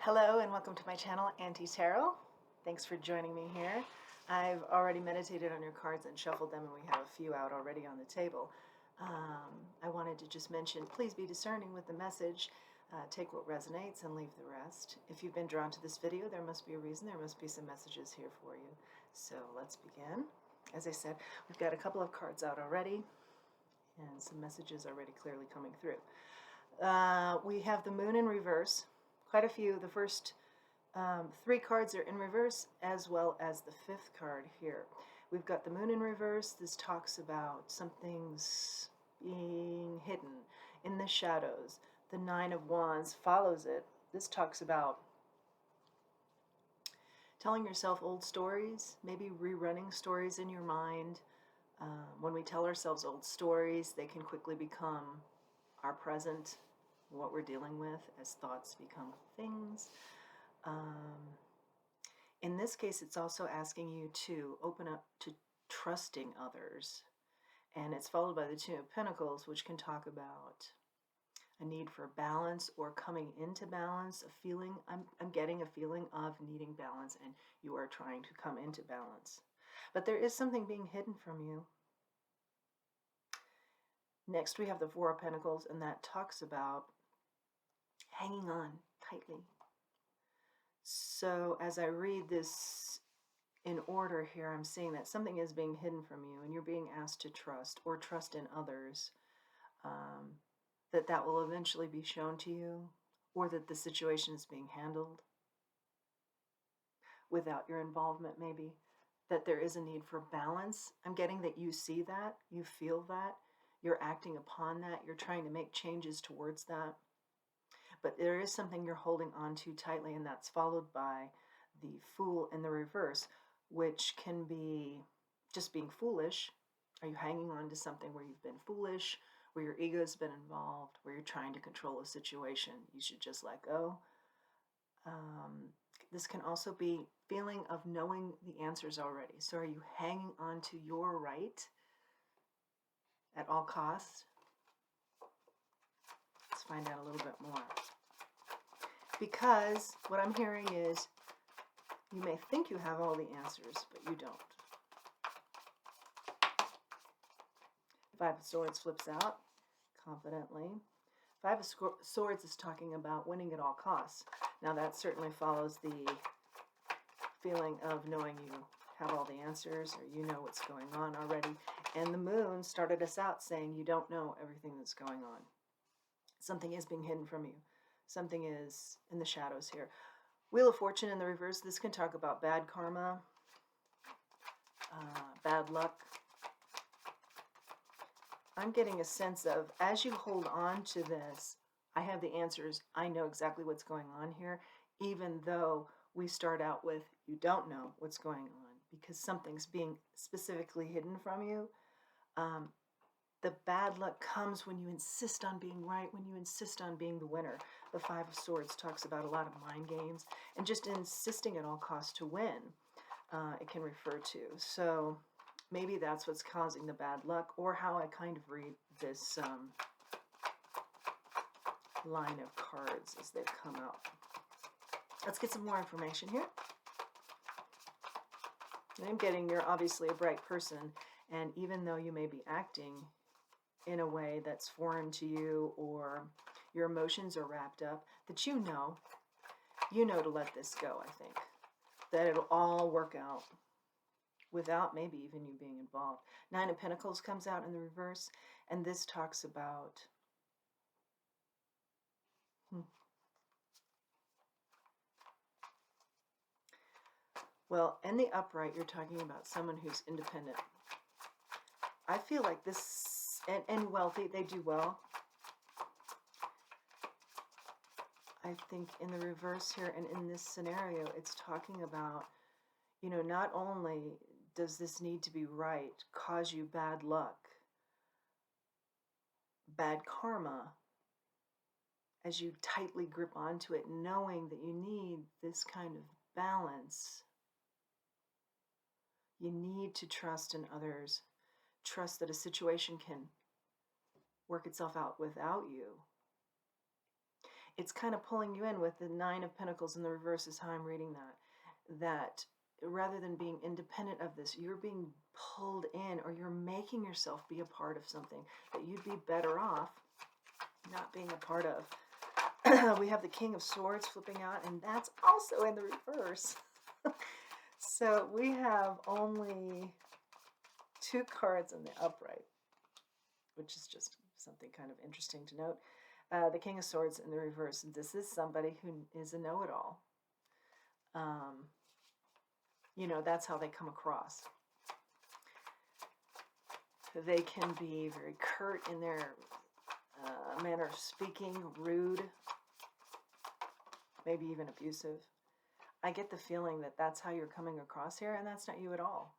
Hello and welcome to my channel, Auntie Tarot. Thanks for joining me here. I've already meditated on your cards and shuffled them, and we have a few out already on the table. I wanted to just mention, please be discerning with the message. Take what resonates and leave the rest. If you've been drawn to this video, there must be a reason. There must be some messages here for you. So let's begin. As I said, we've got a couple of cards out already and some messages already clearly coming through. We have the moon in reverse. Quite a few. The first three cards are in reverse, as well as the fifth card here. We've got the moon in reverse. This talks about something's being hidden in the shadows. The Nine of Wands follows it. This talks about telling yourself old stories, maybe rerunning stories in your mind. When we tell ourselves old stories, they can quickly become our present, what we're dealing with, as thoughts become things. In this case, it's also asking you to open up to trusting others. And it's followed by the Two of Pentacles, which can talk about a need for balance or coming into balance, a feeling, I'm getting a feeling of needing balance, and you are trying to come into balance. But there is something being hidden from you. Next, we have the Four of Pentacles, and that talks about hanging on tightly. So as I read this in order here, I'm seeing that something is being hidden from you, and you're being asked to trust or trust in others, that will eventually be shown to you, or that the situation is being handled without your involvement, maybe, that there is a need for balance. I'm getting that you see that, you feel that, you're acting upon that, you're trying to make changes towards that. But there is something you're holding on to tightly, and that's followed by the Fool in the reverse, which can be just being foolish. Are you hanging on to something where you've been foolish, where your ego's been involved, where you're trying to control a situation you should just let go? This can also be feeling of knowing the answers already. So are you hanging on to your right at all costs? Let's find out a little bit more. Because what I'm hearing is you may think you have all the answers, but you don't. Five of Swords flips out confidently. Five of Swords is talking about winning at all costs. Now that certainly follows the feeling of knowing you have all the answers, or you know what's going on already. And the moon started us out saying you don't know everything that's going on. Something is being hidden from you. Something is in the shadows here. Wheel of Fortune in the reverse. This can talk about bad karma, bad luck. I'm getting a sense of, as you hold on to this, I have the answers. I know exactly what's going on here, even though we start out with, you don't know what's going on, because something's being specifically hidden from you. The bad luck comes when you insist on being right, when you insist on being the winner. The Five of Swords talks about a lot of mind games and just insisting at all costs to win, it can refer to. So maybe that's what's causing the bad luck, or how I kind of read this line of cards as they've come out. Let's get some more information here. I'm getting you're obviously a bright person, and even though you may be acting in a way that's foreign to you, or your emotions are wrapped up, that you know to let this go, I think. That it'll all work out without maybe even you being involved. Nine of Pentacles comes out in the reverse, and this talks about well, in the upright, you're talking about someone who's independent. I feel like this, and wealthy, they do well. I think in the reverse here, and in this scenario, it's talking about, not only does this need to be right cause you bad luck, bad karma, as you tightly grip onto it, knowing that you need this kind of balance. You need to trust in others. Trust that a situation can work itself out without you. it's kind of pulling you in with the Nine of Pentacles in the reverse is how I'm reading that. That rather than being independent of this, you're being pulled in, or you're making yourself be a part of something that you'd be better off not being a part of. We have the King of Swords flipping out, and that's also in the reverse. So we have only 2 cards in the upright, which is just something kind of interesting to note. The King of Swords in the reverse. This is somebody who is a know-it-all. You know, that's how they come across. They can be very curt in their manner of speaking, rude, maybe even abusive. I get the feeling that that's how you're coming across here, and that's not you at all.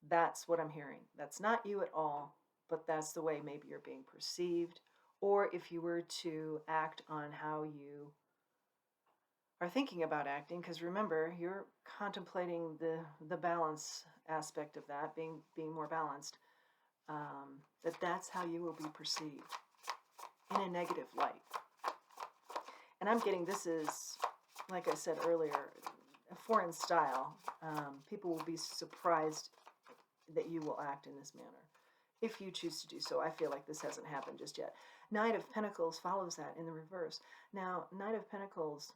That's what I'm hearing. That's not you at all, but that's the way maybe you're being perceived, or if you were to act on how you are thinking about acting, because remember, you're contemplating the balance aspect of that, being more balanced, that's how you will be perceived in a negative light. And I'm getting this is, like I said earlier, a foreign style. People will be surprised that you will act in this manner if you choose to do so. I feel like this hasn't happened just yet. Knight of Pentacles follows that in the reverse. Now, Knight of Pentacles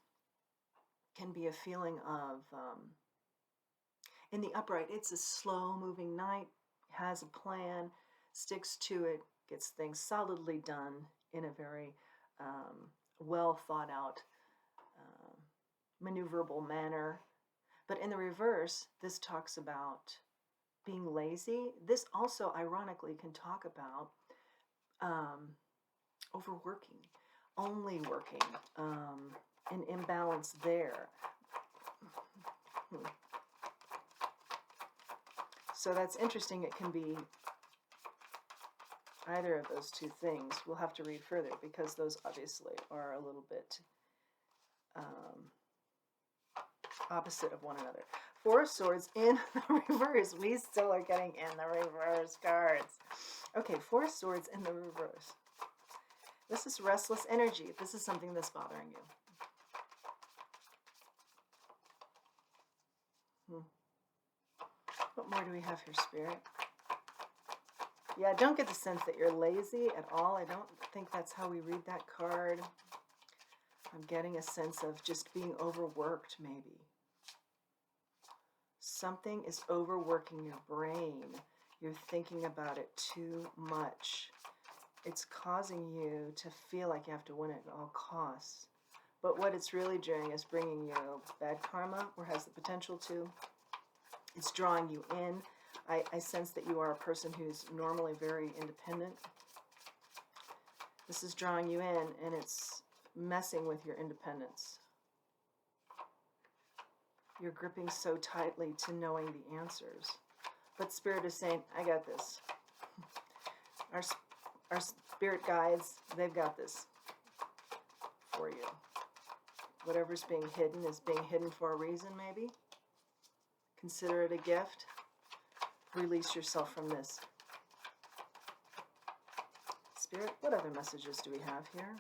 can be a feeling of, in the upright, it's a slow-moving knight, has a plan, sticks to it, gets things solidly done in a very well thought out, maneuverable manner. But in the reverse, this talks about being lazy. This also, ironically, can talk about overworking, only working, an imbalance there. So that's interesting. It can be either of those two things. We'll have to read further because those obviously are a little bit opposite of one another. 4 of Swords in the reverse. We still are getting in the reverse cards. Okay, 4 of Swords in the reverse. This is restless energy. This is something that's bothering you. What more do we have here, Spirit? Yeah, I don't get the sense that you're lazy at all. I don't think that's how we read that card. I'm getting a sense of just being overworked, maybe. Something is overworking your brain. You're thinking about it too much. It's causing you to feel like you have to win it at all costs. But what it's really doing is bringing you bad karma, or has the potential to. It's drawing you in. I sense that you are a person who's normally very independent. This is drawing you in, and it's messing with your independence. You're gripping so tightly to knowing the answers. But Spirit is saying, I got this. Our spirit guides, they've got this for you. Whatever's being hidden is being hidden for a reason, maybe. Consider it a gift. Release yourself from this. Spirit, what other messages do we have here?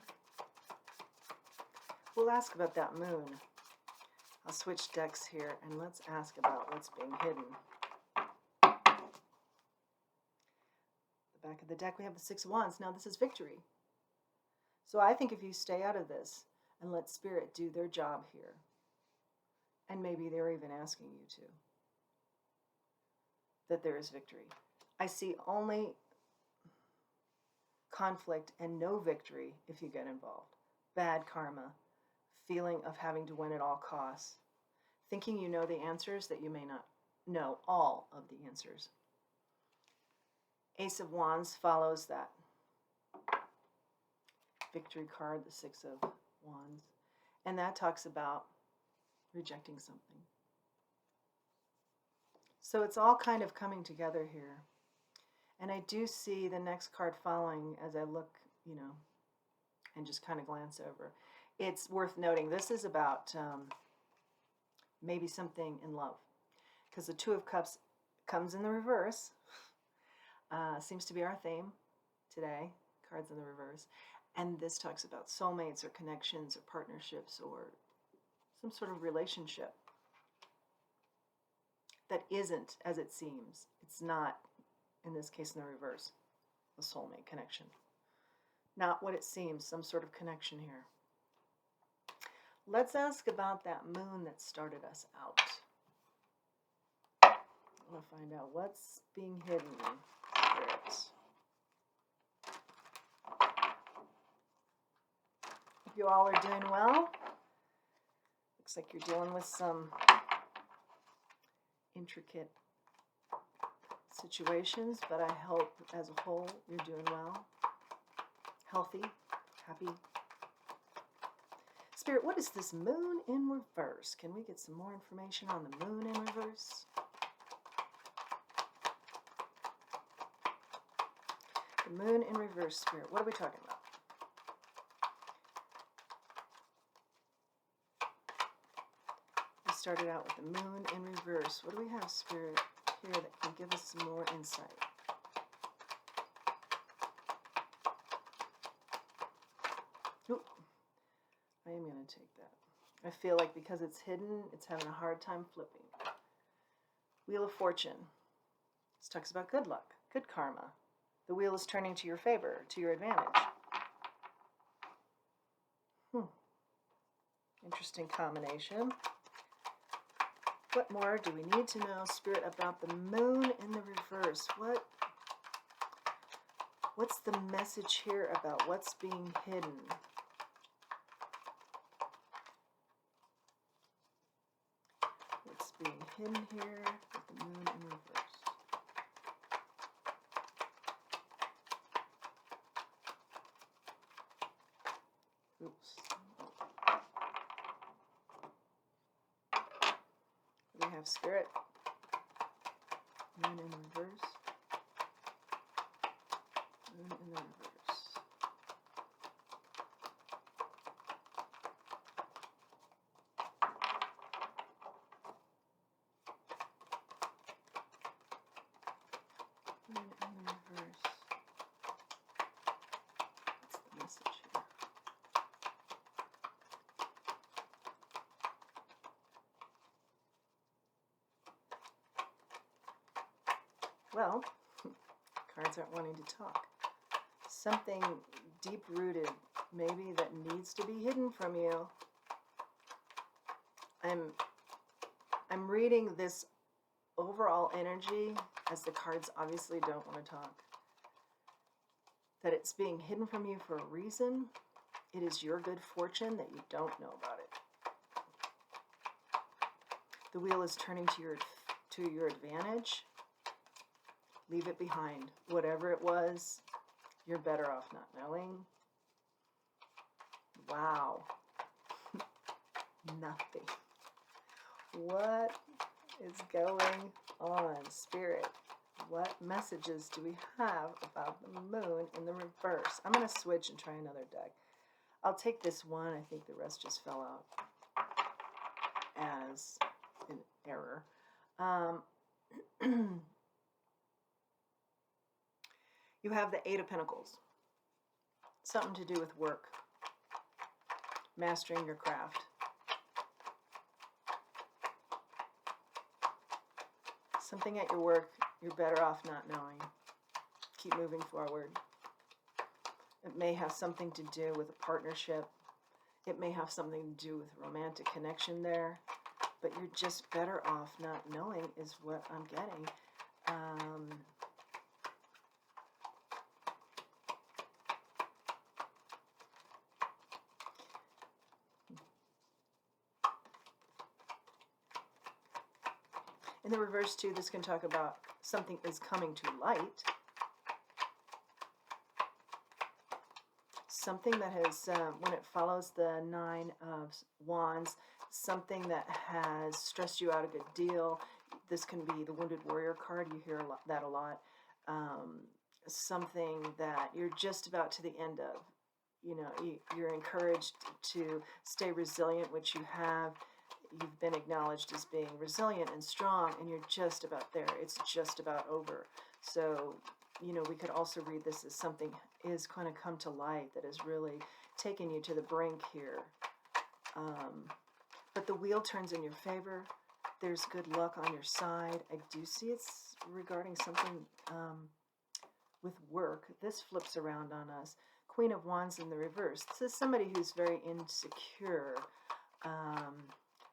We'll ask about that moon. I'll switch decks here and let's ask about what's being hidden. The back of the deck, we have the 6 of Wands. Now, this is victory. So I think if you stay out of this and let Spirit do their job here, and maybe they're even asking you to, that there is victory. I see only conflict and no victory if you get involved. Bad karma, feeling of having to win at all costs, thinking you know the answers that you may not know all of the answers. Ace of Wands follows that victory card, the 6 of Wands, and that talks about rejecting something. So it's all kind of coming together here. And I do see the next card following as I look, and just kind of glance over. It's worth noting, this is about maybe something in love. Because the 2 of Cups comes in the reverse. Seems to be our theme today. Cards in the reverse. And this talks about soulmates or connections or partnerships or some sort of relationship that isn't as it seems. It's not, in this case, in the reverse, a soulmate connection. Not what it seems, some sort of connection here. Let's ask about that moon that started us out. I want to find out what's being hidden. Spirit. Hope you all are doing well. Looks like you're dealing with some intricate situations, but I hope as a whole you're doing well, healthy, happy. Spirit, what is this moon in reverse? Can we get some more information on the moon in reverse? The moon in reverse, Spirit. What are we talking about? We started out with the moon in reverse. What do we have, Spirit, here that can give us some more insight? Ooh, I am going to take that. I feel like because it's hidden, it's having a hard time flipping. Wheel of Fortune. This talks about good luck, good karma. The wheel is turning to your favor, to your advantage. Interesting combination. What more do we need to know, Spirit, about the moon in the reverse? What's the message here about what's being hidden? What's being hidden here with the moon in reverse? Oops. We have Spirit. Moon in reverse. Moon in the reverse. Moon in the reverse. What's the message here? Well, cards aren't wanting to talk. Something deep-rooted, maybe, that needs to be hidden from you. I'm reading this overall energy, as the cards obviously don't want to talk, that it's being hidden from you for a reason. It is your good fortune that you don't know about it. The wheel is turning to your advantage. Leave it behind. Whatever it was, you're better off not knowing. Wow. Nothing. What is going on, Spirit? What messages do we have about the moon in the reverse? I'm going to switch and try another deck. I'll take this one. I think the rest just fell out as an error. You have the Eight of Pentacles. Something to do with work. Mastering your craft. Something at your work you're better off not knowing. Keep moving forward. It may have something to do with a partnership. It may have something to do with a romantic connection there. But you're just better off not knowing is what I'm getting. In the reverse, too, this can talk about something is coming to light. Something that has, when it follows the Nine of Wands, something that has stressed you out a good deal. This can be the Wounded Warrior card. You hear that a lot. Something that you're just about to the end of. You know, you're encouraged to stay resilient, which you have. You've been acknowledged as being resilient and strong, and you're just about there. It's just about over. So, you know, we could also read this as something is going to come to light, that is really taking you to the brink here. But the wheel turns in your favor. There's good luck on your side. I do see it's regarding something with work. This flips around on us. Queen of Wands in the reverse. This is somebody who's very insecure.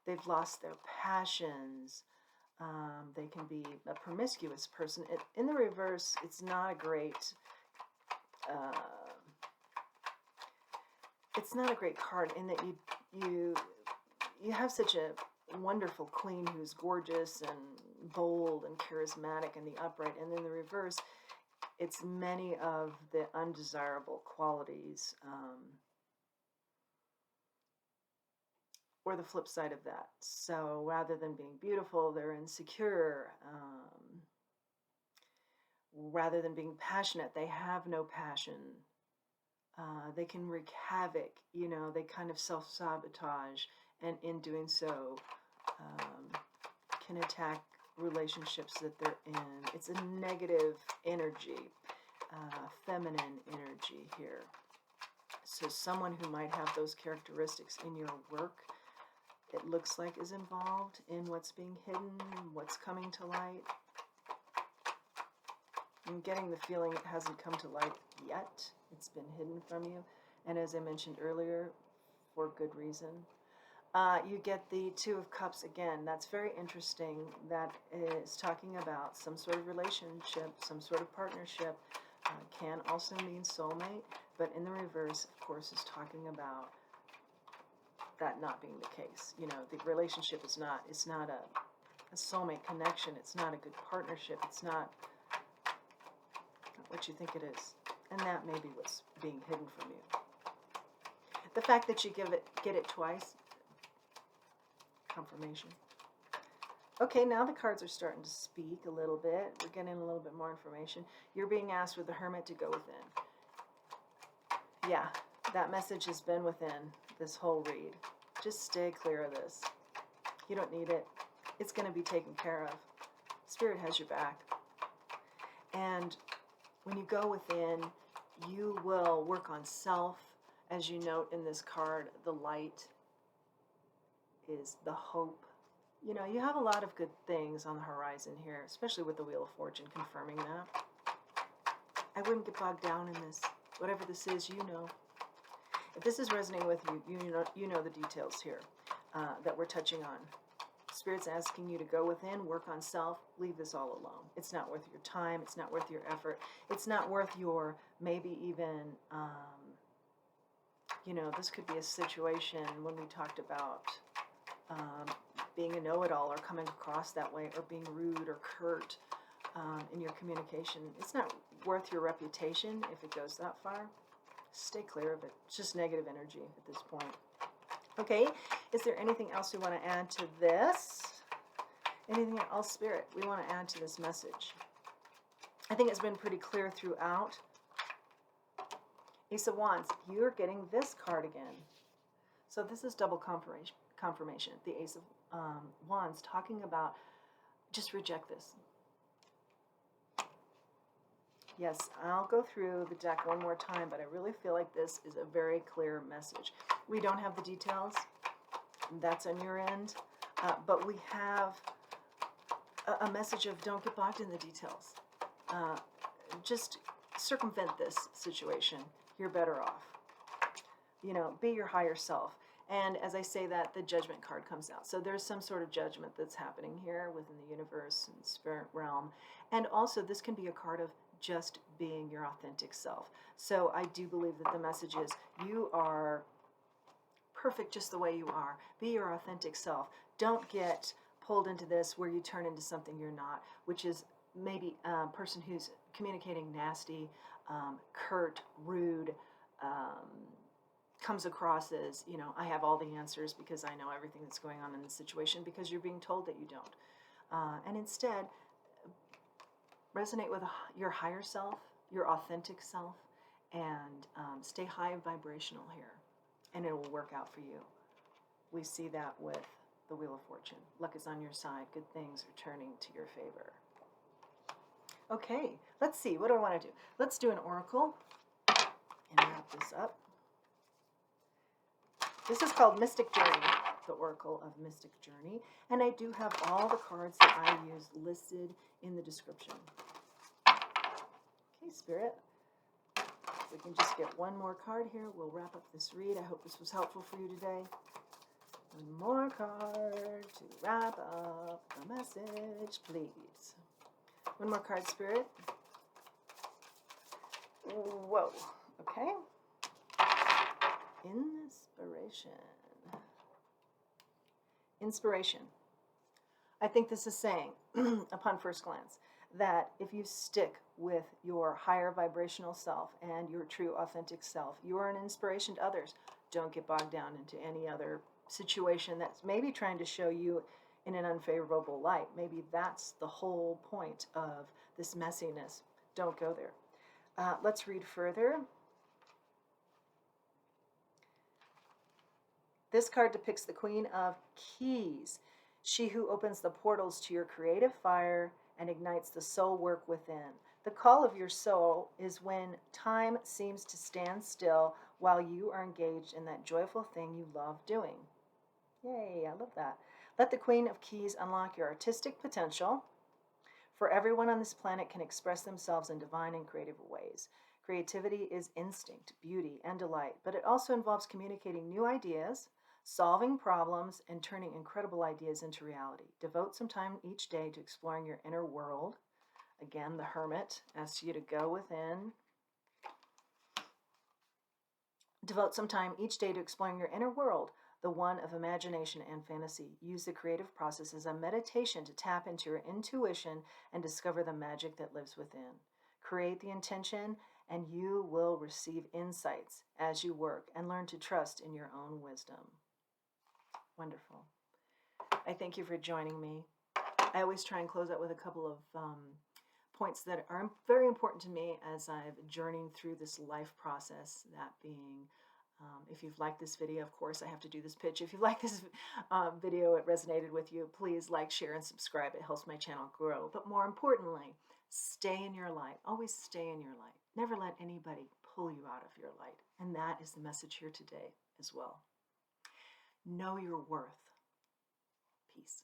They've lost their passions. They can be a promiscuous person. In the reverse, it's not a great... it's not a great card in that you have such a wonderful queen who's gorgeous and bold and charismatic in the upright, and in the reverse, it's many of the undesirable qualities, or the flip side of that. So rather than being beautiful, they're insecure. Rather than being passionate, they have no passion. They can wreak havoc, you know, they kind of self-sabotage, and in doing so can attack relationships that they're in. It's a negative energy, feminine energy here. So someone who might have those characteristics in your work, it looks like, is involved in what's being hidden, what's coming to light. I'm getting the feeling it hasn't come to light yet. It's been hidden from you. And as I mentioned earlier, for good reason. You get the Two of Cups again. That's very interesting. That is talking about some sort of relationship, some sort of partnership. Can also mean soulmate. But in the reverse, of course, is talking about that not being the case. You know, the relationship is not, it's not a soulmate connection. It's not a good partnership. It's not what you think it is. And that may be what's being hidden from you. The fact that you get it twice, confirmation. Okay, now the cards are starting to speak a little bit. We're getting a little bit more information. You're being asked with the Hermit to go within. Yeah, that message has been within this whole read. Just stay clear of this. You don't need it. It's going to be taken care of. Spirit has your back. And when you go within, you will work on self. As you note in this card, the light is the hope. You know, you have a lot of good things on the horizon here, especially with the Wheel of Fortune confirming that. I wouldn't get bogged down in this. Whatever this is, you know. If this is resonating with you, you know the details here that we're touching on. Spirit's asking you to go within, work on self, leave this all alone. It's not worth your time. It's not worth your effort. It's not worth your, maybe even, you know, this could be a situation when we talked about being a know-it-all or coming across that way, or being rude or curt in your communication. It's not worth your reputation if it goes that far. Stay clear of it. It's just negative energy at this point. Okay, is there anything else we want to add to this? Anything else, Spirit, we want to add to this message? I think it's been pretty clear throughout. Ace of Wands, you're getting this card again. So this is double confirmation. The Ace of Wands talking about just reject this. Yes, I'll go through the deck one more time, but I really feel like this is a very clear message. We don't have the details. That's on your end. But we have a message of don't get bogged in the details. Just circumvent this situation. You're better off. You know, be your higher self. And as I say that, the Judgment card comes out. So there's some sort of judgment that's happening here within the universe and spirit realm. And also, this can be a card of just being your authentic self. So I do believe that the message is you are perfect just the way you are. Be your authentic self. Don't get pulled into this where you turn into something you're not, which is maybe a person who's communicating nasty, curt, rude, comes across as, you know, I have all the answers because I know everything that's going on in the situation, because you're being told that you don't. And instead, resonate with your higher self, your authentic self, and stay high vibrational here, and it will work out for you. We see that with the Wheel of Fortune. Luck is on your side. Good things are turning to your favor. Okay, let's see. What do I want to do? Let's do an oracle. and wrap this up. This is called Mystic Journey, the Oracle of Mystic Journey, and I do have all the cards that I use listed in the description. Okay, Spirit, if we can just get one more card here, we'll wrap up this read. I hope this was helpful for you today. One more card to wrap up the message, please. One more card, Spirit. Whoa, okay. Inspiration. Inspiration. I think this is saying, upon first glance, that if you stick with your higher vibrational self and your true authentic self, you are an inspiration to others. Don't get bogged down into any other situation that's maybe trying to show you in an unfavorable light. Maybe that's the whole point of this messiness. Don't go there. Let's read further. This card depicts the Queen of Keys, she who opens the portals to your creative fire and ignites the soul work within. The call of your soul is when time seems to stand still while you are engaged in that joyful thing you love doing. Yay, I love that. Let the Queen of Keys unlock your artistic potential, for everyone on this planet can express themselves in divine and creative ways. Creativity is instinct, beauty, and delight, but it also involves communicating new ideas, solving problems, and turning incredible ideas into reality. Devote some time each day to exploring your inner world. Again, the Hermit asks you to go within. Devote some time each day to exploring your inner world, the one of imagination and fantasy. Use the creative process as a meditation to tap into your intuition and discover the magic that lives within. Create the intention, and you will receive insights as you work and learn to trust in your own wisdom. Wonderful. I thank you for joining me. I always try and close out with a couple of points that are very important to me as I've journeyed through this life process, that being, if you've liked this video, of course, I have to do this pitch. If you've liked this video, it resonated with you, please like, share, and subscribe. It helps my channel grow. But more importantly, stay in your light. Always stay in your light. Never let anybody pull you out of your light. And that is the message here today as well. Know your worth. Peace.